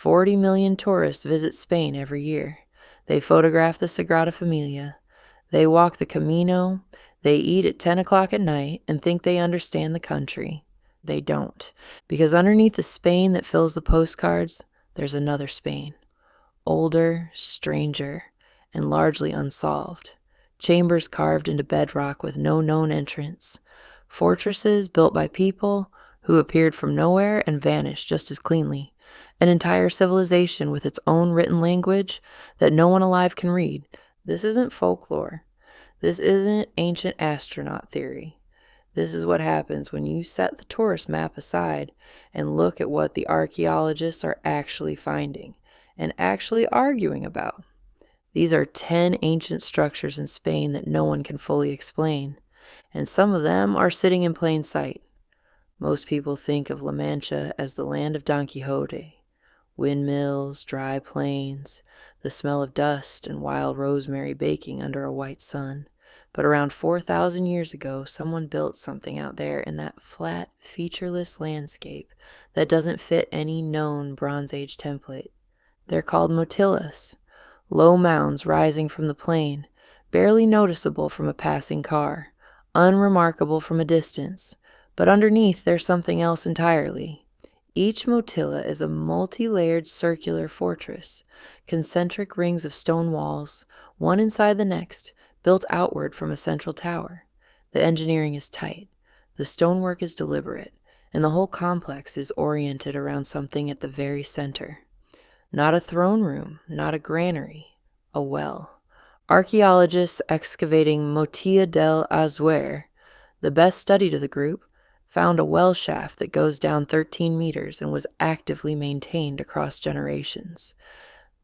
40 million tourists visit Spain every year. They photograph the Sagrada Família. They walk the Camino. They eat at 10 o'clock at night and think they understand the country. They don't, because underneath the Spain that fills the postcards, there's another Spain. Older, stranger, and largely unsolved. Chambers carved into bedrock with no known entrance. Fortresses built by people who appeared from nowhere and vanished just as cleanly. An entire civilization with its own written language that no one alive can read. This isn't folklore. This isn't ancient astronaut theory. This is what happens when you set the tourist map aside and look at what the archaeologists are actually finding and actually arguing about. These are 10 ancient structures in Spain that no one can fully explain, and some of them are sitting in plain sight. Most people think of La Mancha as the land of Don Quixote. Windmills, dry plains, the smell of dust and wild rosemary baking under a white sun. But around 4,000 years ago, someone built something out there in that flat, featureless landscape that doesn't fit any known Bronze Age template. They're called motillas, low mounds rising from the plain, barely noticeable from a passing car, unremarkable from a distance, but underneath there's something else entirely. Each motilla is a multi-layered circular fortress, concentric rings of stone walls, one inside the next, built outward from a central tower. The engineering is tight, the stonework is deliberate, and the whole complex is oriented around something at the very center. Not a throne room, not a granary, a well. Archaeologists excavating Motilla del Azuer, the best studied of the group, found a well shaft that goes down 13 meters and was actively maintained across generations.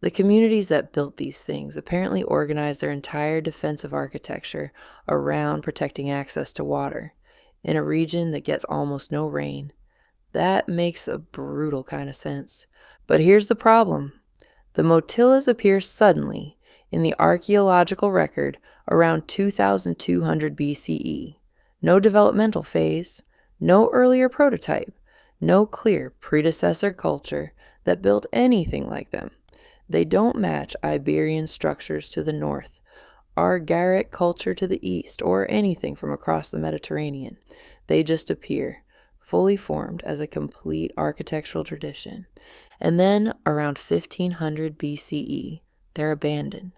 The communities that built these things apparently organized their entire defensive architecture around protecting access to water in a region that gets almost no rain. That makes a brutal kind of sense. But here's the problem. The motillas appear suddenly in the archaeological record around 2200 BCE. No developmental phase. No earlier prototype, no clear predecessor culture that built anything like them. They don't match Iberian structures to the north, Argaric culture to the east, or anything from across the Mediterranean. They just appear, fully formed as a complete architectural tradition. And then, around 1500 BCE, they're abandoned.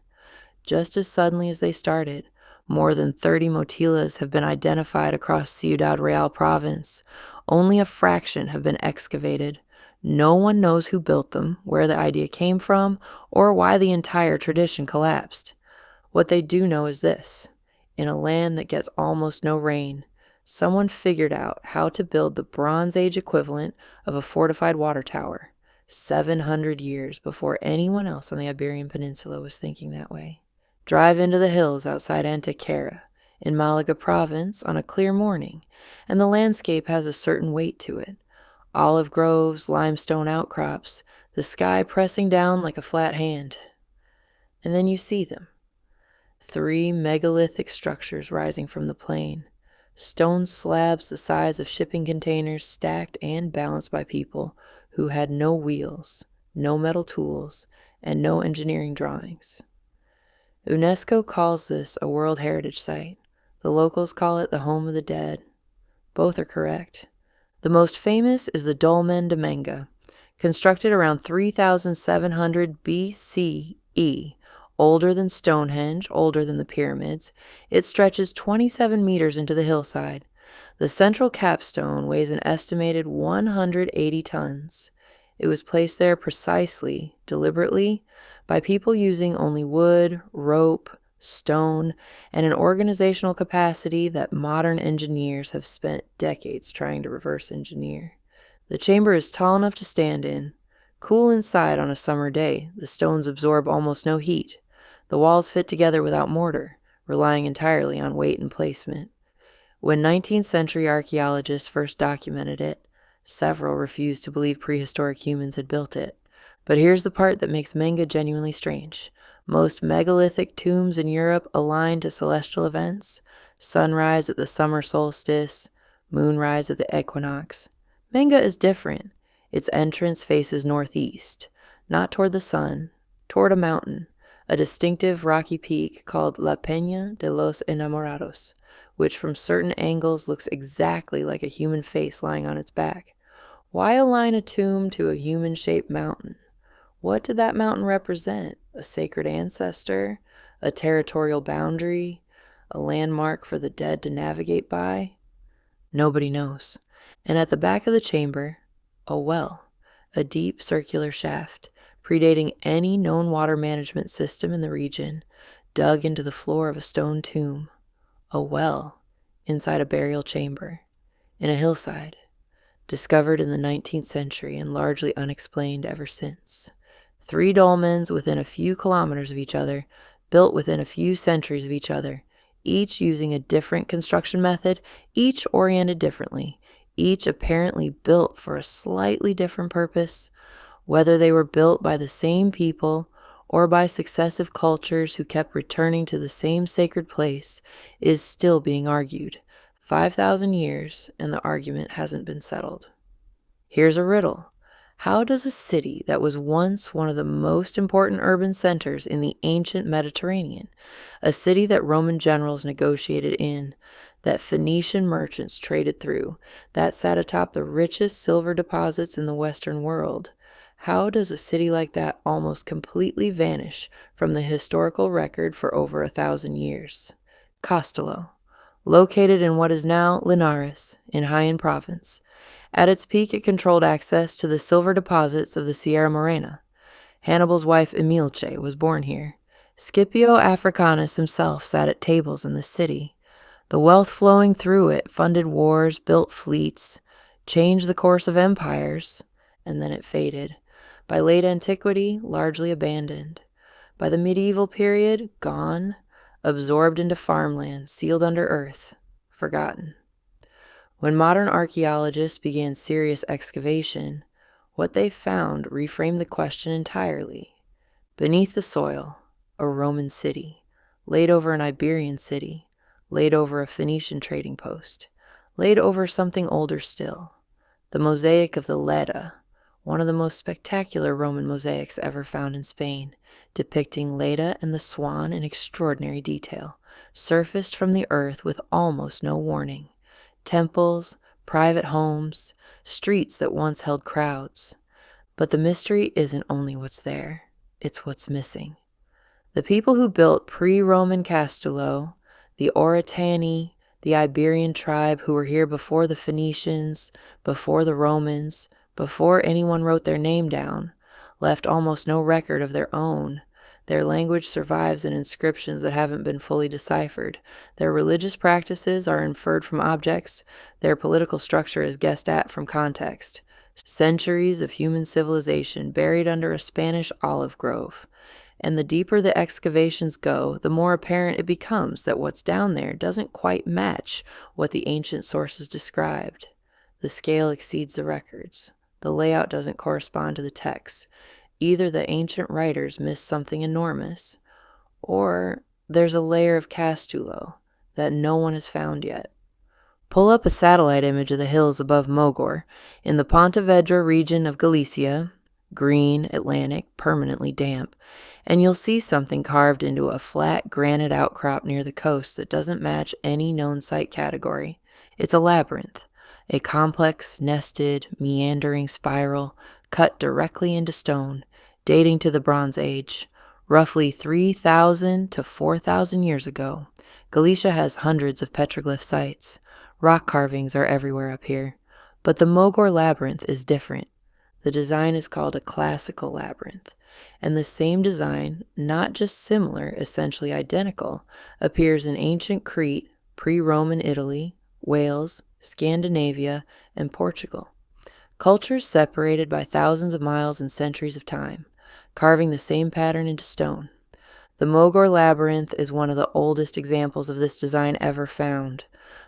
Just as suddenly as they started, more than 30 motillas have been identified across Ciudad Real province. Only a fraction have been excavated. No one knows who built them, where the idea came from, or why the entire tradition collapsed. What they do know is this. In a land that gets almost no rain, someone figured out how to build the Bronze Age equivalent of a fortified water tower, 700 years before anyone else on the Iberian Peninsula was thinking that way. Drive into the hills outside Antequera, in Málaga province, on a clear morning, and the landscape has a certain weight to it. Olive groves, limestone outcrops, the sky pressing down like a flat hand. And then you see them. 3 megalithic structures rising from the plain. Stone slabs the size of shipping containers stacked and balanced by people who had no wheels, no metal tools, and no engineering drawings. UNESCO calls this a World Heritage Site. The locals call it the home of the dead. Both are correct. The most famous is the Dolmen de Menga, constructed around 3700 BCE, older than Stonehenge, older than the pyramids. It stretches 27 meters into the hillside. The central capstone weighs an estimated 180 tons. It was placed there precisely, deliberately, by people using only wood, rope, stone, and an organizational capacity that modern engineers have spent decades trying to reverse engineer. The chamber is tall enough to stand in. Cool inside on a summer day, the stones absorb almost no heat. The walls fit together without mortar, relying entirely on weight and placement. When 19th century archaeologists first documented it, several refused to believe prehistoric humans had built it. But here's the part that makes Menga genuinely strange. Most megalithic tombs in Europe align to celestial events, sunrise at the summer solstice, moonrise at the equinox. Menga is different. Its entrance faces northeast. not toward the sun, toward a mountain, a distinctive rocky peak called La Peña de los Enamorados, which from certain angles looks exactly like a human face lying on its back. Why align a tomb to a human-shaped mountain? What did that mountain represent? A sacred ancestor? A territorial boundary? A landmark for the dead to navigate by? Nobody knows. And at the back of the chamber, a well, a deep circular shaft, predating any known water management system in the region, dug into the floor of a stone tomb. A well inside a burial chamber, in a hillside, discovered in the 19th century and largely unexplained ever since. 3 dolmens within a few kilometers of each other, built within a few centuries of each other, each using a different construction method, each oriented differently, each apparently built for a slightly different purpose. Whether they were built by the same people or by successive cultures who kept returning to the same sacred place is still being argued. 5,000 years, and the argument hasn't been settled. Here's a riddle. How does a city that was once one of the most important urban centers in the ancient Mediterranean, a city that Roman generals negotiated in, that Phoenician merchants traded through, that sat atop the richest silver deposits in the Western world, how does a city like that almost completely vanish from the historical record for over 1,000 years? Cástulo, located in what is now Linares, in Jaén province. At its peak, it controlled access to the silver deposits of the Sierra Morena. Hannibal's wife Emilce was born here. Scipio Africanus himself sat at tables in the city. The wealth flowing through it funded wars, built fleets, changed the course of empires, and then it faded. By late antiquity, largely abandoned. By the medieval period, gone, absorbed into farmland, sealed under earth, forgotten. When modern archaeologists began serious excavation, what they found reframed the question entirely. Beneath the soil, a Roman city, laid over an Iberian city, laid over a Phoenician trading post, laid over something older still, the mosaic of the Leda, one of the most spectacular Roman mosaics ever found in Spain, depicting Leda and the swan in extraordinary detail, surfaced from the earth with almost no warning. Temples, private homes, streets that once held crowds. But the mystery isn't only what's there, it's what's missing. The people who built pre-Roman Cástulo, the Oritani, the Iberian tribe who were here before the Phoenicians, before the Romans, before anyone wrote their name down, left almost no record of their own. Their language survives in inscriptions that haven't been fully deciphered. Their religious practices are inferred from objects. Their political structure is guessed at from context. Centuries of human civilization buried under a Spanish olive grove. And the deeper the excavations go, the more apparent it becomes that what's down there doesn't quite match what the ancient sources described. The scale exceeds the records. The layout doesn't correspond to the text. Either the ancient writers missed something enormous, or there's a layer of Cástulo that no one has found yet. Pull up a satellite image of the hills above Mogor, in the Pontevedra region of Galicia, green, Atlantic, permanently damp, and you'll see something carved into a flat granite outcrop near the coast that doesn't match any known site category. It's a labyrinth, a complex, nested, meandering spiral cut directly into stone, dating to the Bronze Age. Roughly 3,000 to 4,000 years ago, Galicia has hundreds of petroglyph sites. Rock carvings are everywhere up here. But the Mogor labyrinth is different. The design is called a classical labyrinth, and the same design, not just similar, essentially identical, appears in ancient Crete, pre-Roman Italy, Wales, Scandinavia, and Portugal. Cultures separated by thousands of miles and centuries of time, carving the same pattern into stone. The Mogor labyrinth is one of the oldest examples of this design ever found,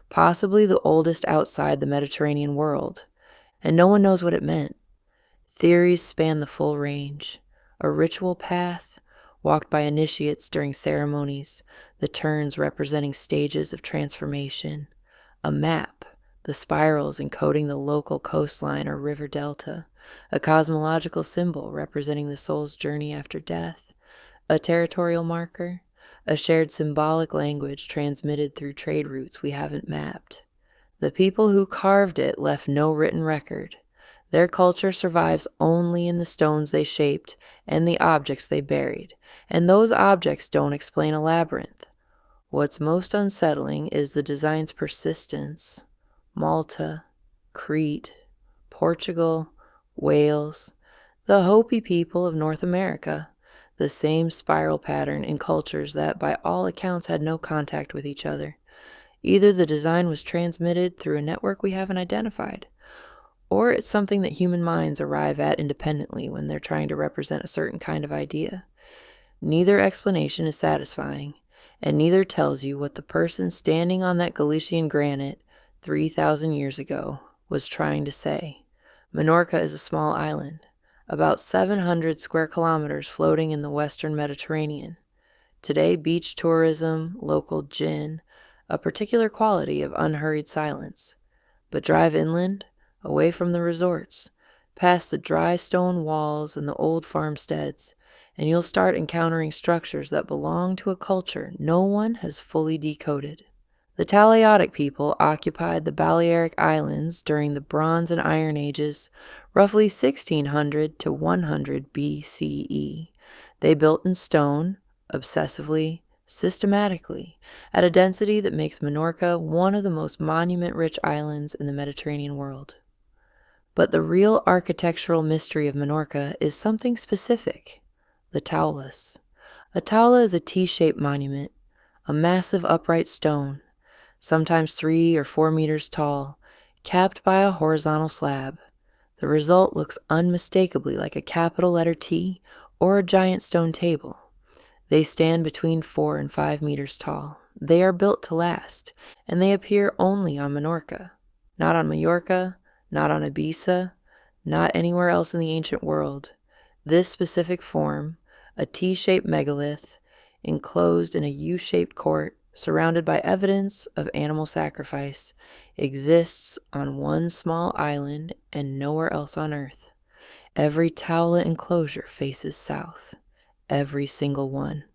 possibly the oldest outside the Mediterranean world, and no one knows what it meant. Theories span the full range. A ritual path, walked by initiates during ceremonies, the turns representing stages of transformation. A map, the spirals encoding the local coastline or river delta. a cosmological symbol representing the soul's journey after death, a territorial marker, a shared symbolic language transmitted through trade routes we haven't mapped. The people who carved it left no written record. Their culture survives only in the stones they shaped and the objects they buried, and those objects don't explain a labyrinth. What's most unsettling is the design's persistence. Malta, Crete, Portugal, Wales, the Hopi people of North America, the same spiral pattern in cultures that by all accounts had no contact with each other. Either the design was transmitted through a network we haven't identified, or it's something that human minds arrive at independently when they're trying to represent a certain kind of idea. Neither explanation is satisfying, and neither tells you what the person standing on that Galician granite 3,000 years ago was trying to say. Menorca is a small island, about 700 square kilometers floating in the western Mediterranean. Today, beach tourism, local gin, a particular quality of unhurried silence. But drive inland, away from the resorts, past the dry stone walls and the old farmsteads, and you'll start encountering structures that belong to a culture no one has fully decoded. The Talaiotic people occupied the Balearic Islands during the Bronze and Iron Ages, roughly 1600 to 100 BCE. They built in stone, obsessively, systematically, at a density that makes Menorca one of the most monument-rich islands in the Mediterranean world. But the real architectural mystery of Menorca is something specific: the Taulas. A Taula is a T-shaped monument, a massive upright stone, sometimes 3 or 4 meters tall, capped by a horizontal slab. The result looks unmistakably like a capital letter T or a giant stone table. They stand between 4 and 5 meters tall. They are built to last, and they appear only on Menorca. Not on Mallorca, not on Ibiza, not anywhere else in the ancient world. This specific form, a T-shaped megalith, enclosed in a U-shaped court, surrounded by evidence of animal sacrifice, exists on one small island and nowhere else on Earth. Every Taula enclosure faces south. Every single one.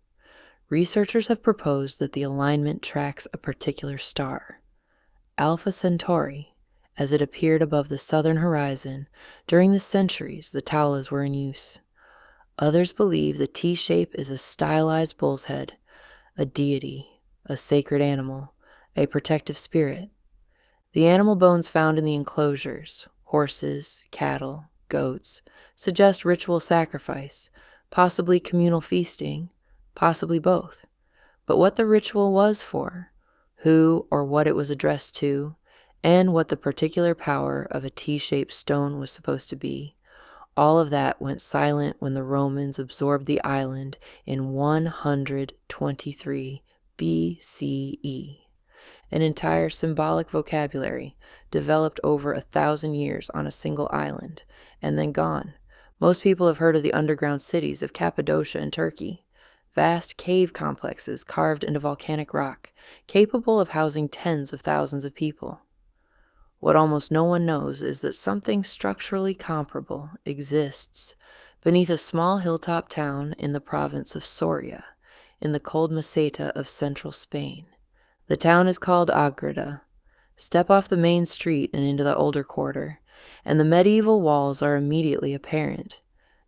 Researchers have proposed that the alignment tracks a particular star, Alpha Centauri, as it appeared above the southern horizon during the centuries the Taulas were in use. Others believe the T-shape is a stylized bull's head, a deity, a sacred animal, a protective spirit. The animal bones found in the enclosures, horses, cattle, goats, suggest ritual sacrifice, possibly communal feasting, possibly both. But what the ritual was for, who or what it was addressed to, and what the particular power of a T-shaped stone was supposed to be, all of that went silent when the Romans absorbed the island in 123 BCE. An entire symbolic vocabulary developed over 1,000 years on a single island, and then gone. Most people have heard of the underground cities of Cappadocia in Turkey, vast cave complexes carved into volcanic rock, capable of housing tens of thousands of people. What almost no one knows is that something structurally comparable exists beneath a small hilltop town in the province of Soria, in the cold meseta of central Spain. The town is called Ágreda. Step off the main street and into the older quarter, and the medieval walls are immediately apparent.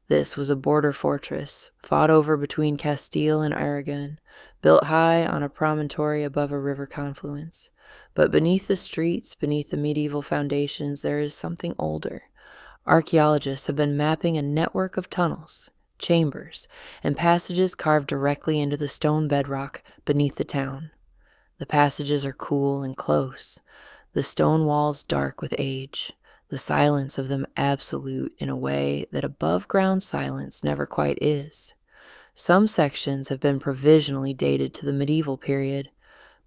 This was a border fortress, fought over between Castile and Aragon, built high on a promontory above a river confluence. But beneath the streets, beneath the medieval foundations, there is something older. Archaeologists have been mapping a network of tunnels, chambers, and passages carved directly into the stone bedrock beneath the town. The passages are cool and close, the stone walls dark with age, the silence of them absolute in a way that above-ground silence never quite is. Some sections have been provisionally dated to the medieval period,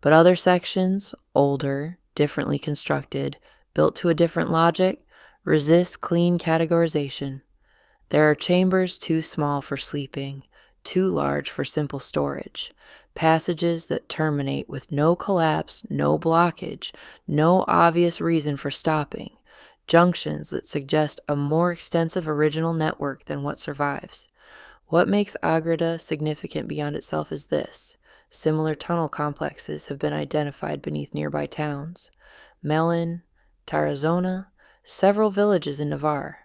but other sections, older, differently constructed, built to a different logic, resist clean categorization. There are chambers too small for sleeping, too large for simple storage, passages that terminate with no collapse, no blockage, no obvious reason for stopping, junctions that suggest a more extensive original network than what survives. What makes Ágreda significant beyond itself is this. Similar tunnel complexes have been identified beneath nearby towns. Melun, Tarazona, several villages in Navarre.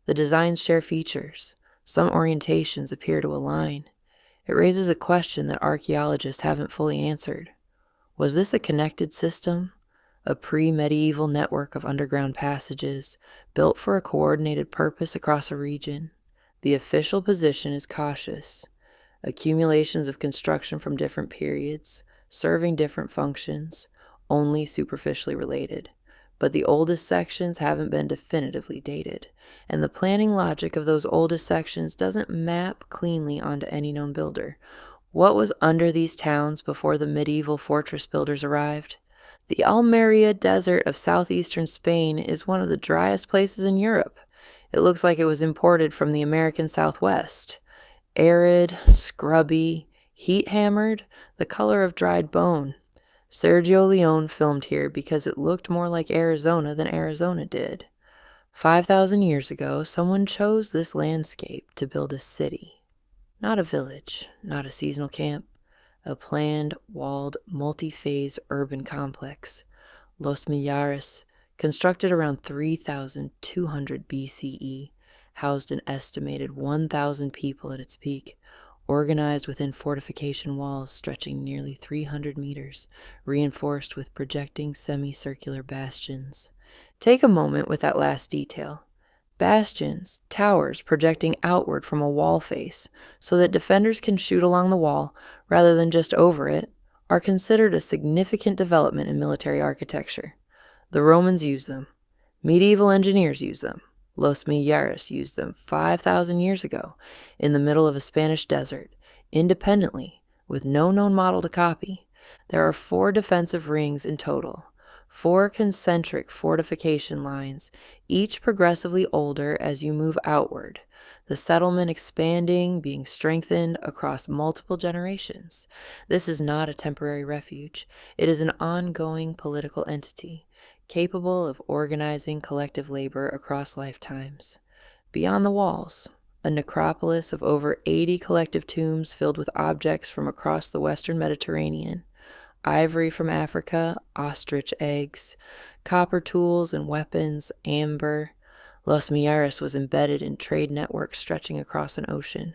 The designs share features. Some orientations appear to align. It raises a question that archaeologists haven't fully answered. Was this a connected system? A pre-medieval network of underground passages, built for a coordinated purpose across a region? The official position is cautious. Accumulations of construction from different periods, serving different functions, only superficially related. But the oldest sections haven't been definitively dated, and the planning logic of those oldest sections doesn't map cleanly onto any known builder. What was under these towns before the medieval fortress builders arrived? The Almería desert of southeastern Spain is one of the driest places in Europe. It looks like it was imported from the American Southwest. Arid, scrubby, heat-hammered, the color of dried bone. Sergio Leone filmed here because it looked more like Arizona than Arizona did. 5,000 years ago, someone chose this landscape to build a city. Not a village, not a seasonal camp. A planned, walled, multi-phase urban complex. Los Millares, constructed around 3,200 BCE, housed an estimated 1,000 people at its peak, organized within fortification walls stretching nearly 300 meters, reinforced with projecting semicircular bastions. Take a moment with that last detail. Bastions, towers projecting outward from a wall face so that defenders can shoot along the wall rather than just over it, are considered a significant development in military architecture. The Romans used them. Medieval engineers used them. Los Millares used them 5,000 years ago in the middle of a Spanish desert, independently, with no known model to copy. There are 4 defensive rings in total, 4 concentric fortification lines, each progressively older as you move outward, the settlement expanding, being strengthened across multiple generations. This is not a temporary refuge. It is an ongoing political entity, capable of organizing collective labor across lifetimes. Beyond the walls, a necropolis of over 80 collective tombs filled with objects from across the western Mediterranean, ivory from Africa, ostrich eggs, copper tools and weapons, amber. Los Millares was embedded in trade networks stretching across an ocean.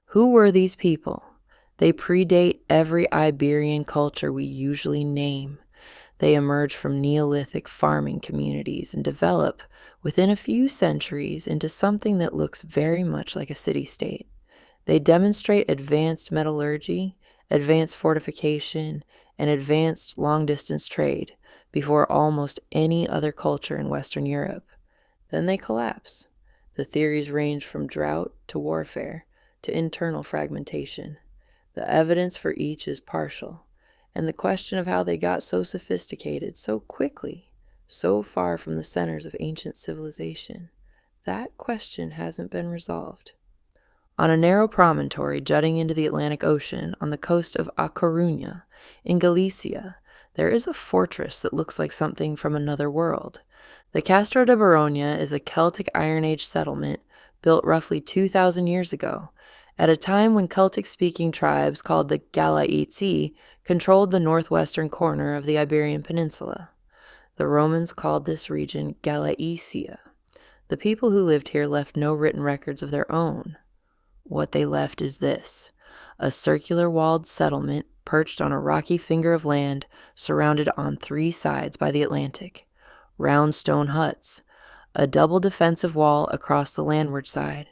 Who were these people? They predate every Iberian culture we usually name. They emerge from Neolithic farming communities and develop, within a few centuries, into something that looks very much like a city-state. They demonstrate advanced metallurgy, advanced fortification, and advanced long-distance trade before almost any other culture in Western Europe. Then they collapse. The theories range from drought to warfare to internal fragmentation. The evidence for each is partial, and the question of how they got so sophisticated so quickly, so far from the centers of ancient civilization, that question hasn't been resolved. On a narrow promontory jutting into the Atlantic Ocean on the coast of A Coruña, in Galicia, there is a fortress that looks like something from another world. The Castro de Baroña is a Celtic Iron Age settlement built roughly 2,000 years ago, at a time when Celtic-speaking tribes called the Galicia controlled the northwestern corner of the Iberian Peninsula. The Romans called this region Galicia. The people who lived here left no written records of their own. What they left is this: a circular walled settlement perched on a rocky finger of land surrounded on 3 sides by the Atlantic, round stone huts, a double defensive wall across the landward side,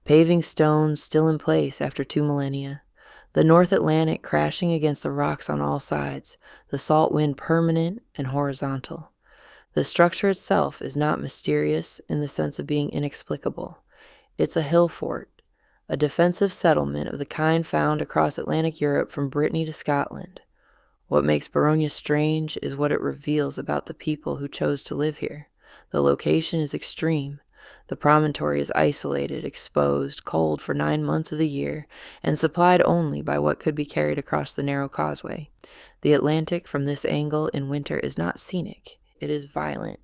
paving stones still in place after 2 millennia, the North Atlantic crashing against the rocks on all sides, the salt wind permanent and horizontal. The structure itself is not mysterious in the sense of being inexplicable. It's a hill fort, a defensive settlement of the kind found across Atlantic Europe from Brittany to Scotland. What makes Baroña strange is what it reveals about the people who chose to live here. The location is extreme. The promontory is isolated, exposed, cold for 9 months of the year, and supplied only by what could be carried across the narrow causeway. The Atlantic from this angle in winter is not scenic, it is violent,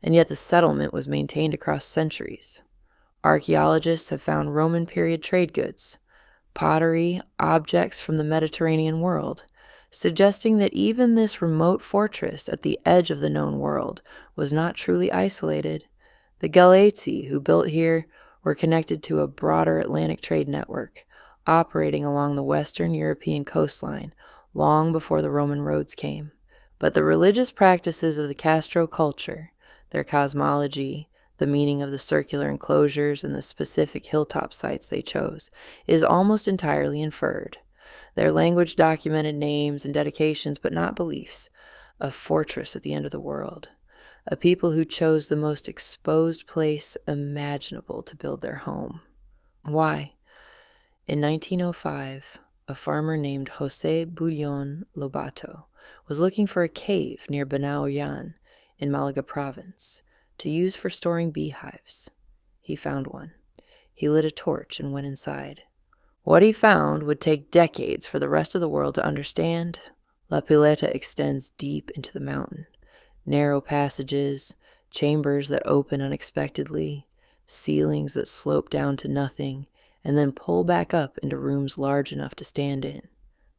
and yet the settlement was maintained across centuries. Archaeologists have found Roman period trade goods, pottery, objects from the Mediterranean world, suggesting that even this remote fortress at the edge of the known world was not truly isolated. The Galati who built here were connected to a broader Atlantic trade network, operating along the Western European coastline long before the Roman roads came. But the religious practices of the Castro culture, their cosmology, the meaning of the circular enclosures and the specific hilltop sites they chose, is almost entirely inferred. Their language documented names and dedications, but not beliefs. A fortress at the end of the world. A people who chose the most exposed place imaginable to build their home. Why? In 1905, a farmer named José Bullón Lobato was looking for a cave near Baroña in Málaga province to use for storing beehives. He found one. He lit a torch and went inside. What he found would take decades for the rest of the world to understand. La Pileta extends deep into the mountain. Narrow passages, chambers that open unexpectedly, ceilings that slope down to nothing, and then pull back up into rooms large enough to stand in.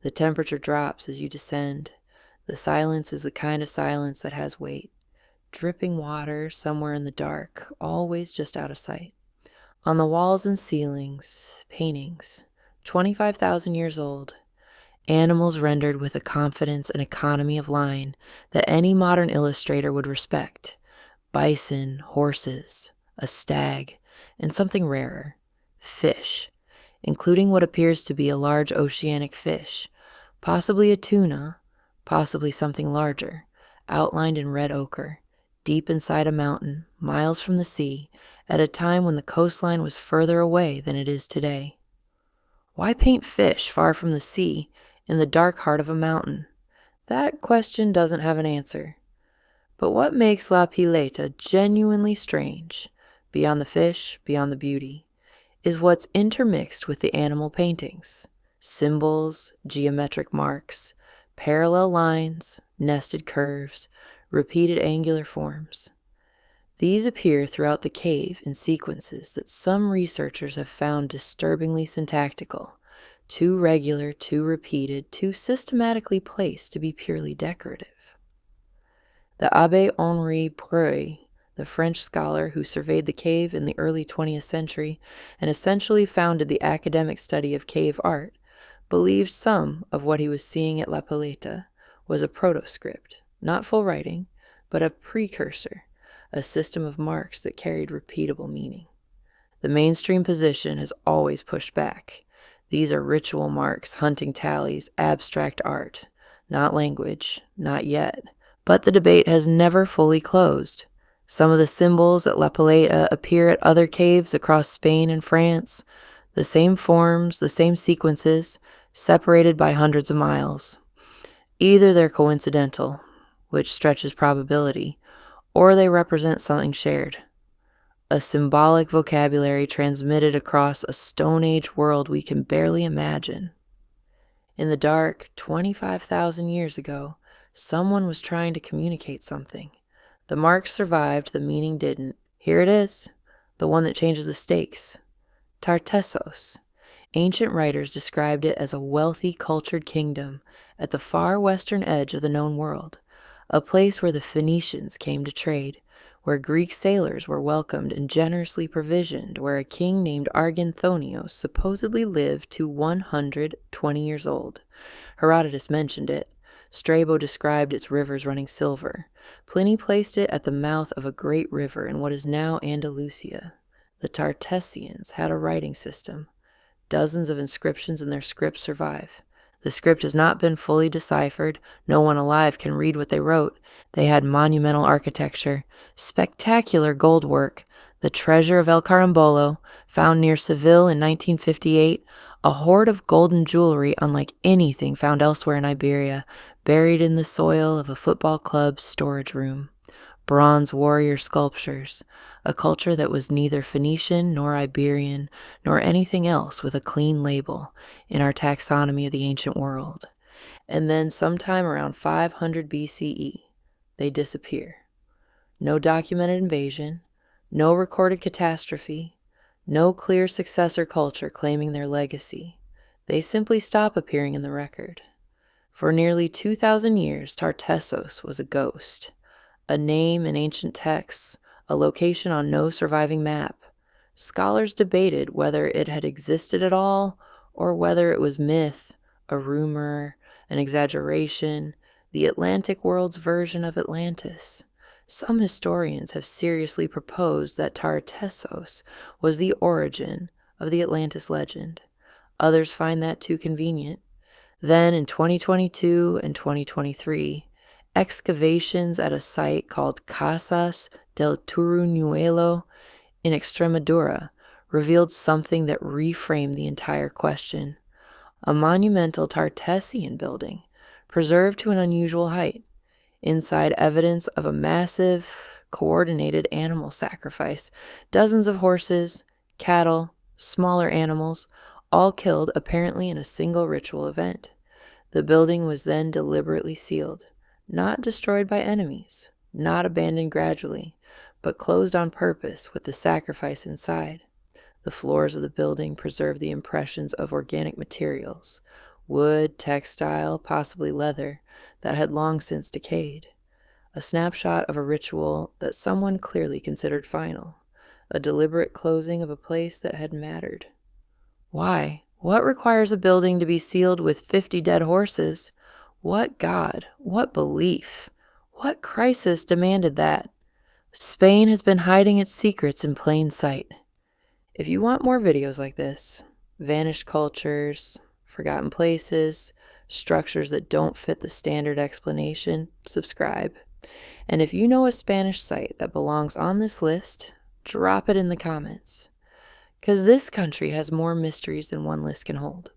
The temperature drops as you descend. The silence is the kind of silence that has weight. Dripping water somewhere in the dark, always just out of sight. On the walls and ceilings, paintings, 25,000 years old, animals rendered with a confidence and economy of line that any modern illustrator would respect. Bison, horses, a stag, and something rarer, fish, including what appears to be a large oceanic fish, possibly a tuna, possibly something larger, outlined in red ochre, deep inside a mountain, miles from the sea, at a time when the coastline was further away than it is today. Why paint fish far from the sea in the dark heart of a mountain? That question doesn't have an answer. But what makes La Pileta genuinely strange, beyond the fish, beyond the beauty, is what's intermixed with the animal paintings. Symbols, geometric marks, parallel lines, nested curves, repeated angular forms. These appear throughout the cave in sequences that some researchers have found disturbingly syntactical, too regular, too repeated, too systematically placed to be purely decorative. The Abbé Henri Breuil, the French scholar who surveyed the cave in the early 20th century and essentially founded the academic study of cave art, believed some of what he was seeing at La Pileta was a protoscript, not full writing, but a precursor, a system of marks that carried repeatable meaning. The mainstream position has always pushed back. These are ritual marks, hunting tallies, abstract art, not language, not yet. But the debate has never fully closed. Some of the symbols at La Pileta appear at other caves across Spain and France, the same forms, the same sequences, separated by hundreds of miles. Either they're coincidental, which stretches probability, or they represent something shared. A symbolic vocabulary transmitted across a Stone Age world we can barely imagine. In the dark, 25,000 years ago, someone was trying to communicate something. The marks survived, the meaning didn't. Here it is, the one that changes the stakes. Tartessos. Ancient writers described it as a wealthy, cultured kingdom at the far western edge of the known world, a place where the Phoenicians came to trade, where Greek sailors were welcomed and generously provisioned, where a king named Arganthonios supposedly lived to 120 years old. Herodotus mentioned it. Strabo described its rivers running silver. Pliny placed it at the mouth of a great river in what is now Andalusia. The Tartessians had a writing system. Dozens of inscriptions in their script survive. The script has not been fully deciphered. No one alive can read what they wrote. They had monumental architecture, spectacular gold work, the treasure of El Carambolo, found near Seville in 1958, a hoard of golden jewelry unlike anything found elsewhere in Iberia, buried in the soil of a football club's storage room. Bronze warrior sculptures, a culture that was neither Phoenician nor Iberian nor anything else with a clean label in our taxonomy of the ancient world. And then sometime around 500 BCE, they disappear. no documented invasion, no recorded catastrophe, no clear successor culture claiming their legacy. They simply stop appearing in the record. For nearly 2,000 years, Tartessos was a ghost, a name in ancient texts, a location on no surviving map. Scholars debated whether it had existed at all or whether it was myth, a rumor, an exaggeration, the Atlantic world's version of Atlantis. Some historians have seriously proposed that Tartessos was the origin of the Atlantis legend. Others find that too convenient. Then in 2022 and 2023, excavations at a site called Casas del Turuñuelo in Extremadura revealed something that reframed the entire question. A monumental Tartessian building, preserved to an unusual height. Inside, evidence of a massive, coordinated animal sacrifice. Dozens of horses, cattle, smaller animals, all killed apparently in a single ritual event. The building was then deliberately sealed, not destroyed by enemies, not abandoned gradually, but closed on purpose with the sacrifice inside. The floors of the building preserve the impressions of organic materials, wood, textile, possibly leather, that had long since decayed. A snapshot of a ritual that someone clearly considered final, a deliberate closing of a place that had mattered. Why? What requires a building to be sealed with 50 dead horses? What god? What belief? What crisis demanded that? Spain has been hiding its secrets in plain sight. If you want more videos like this, vanished cultures, forgotten places, structures that don't fit the standard explanation, subscribe. And if you know a Spanish site that belongs on this list, drop it in the comments. Because this country has more mysteries than one list can hold.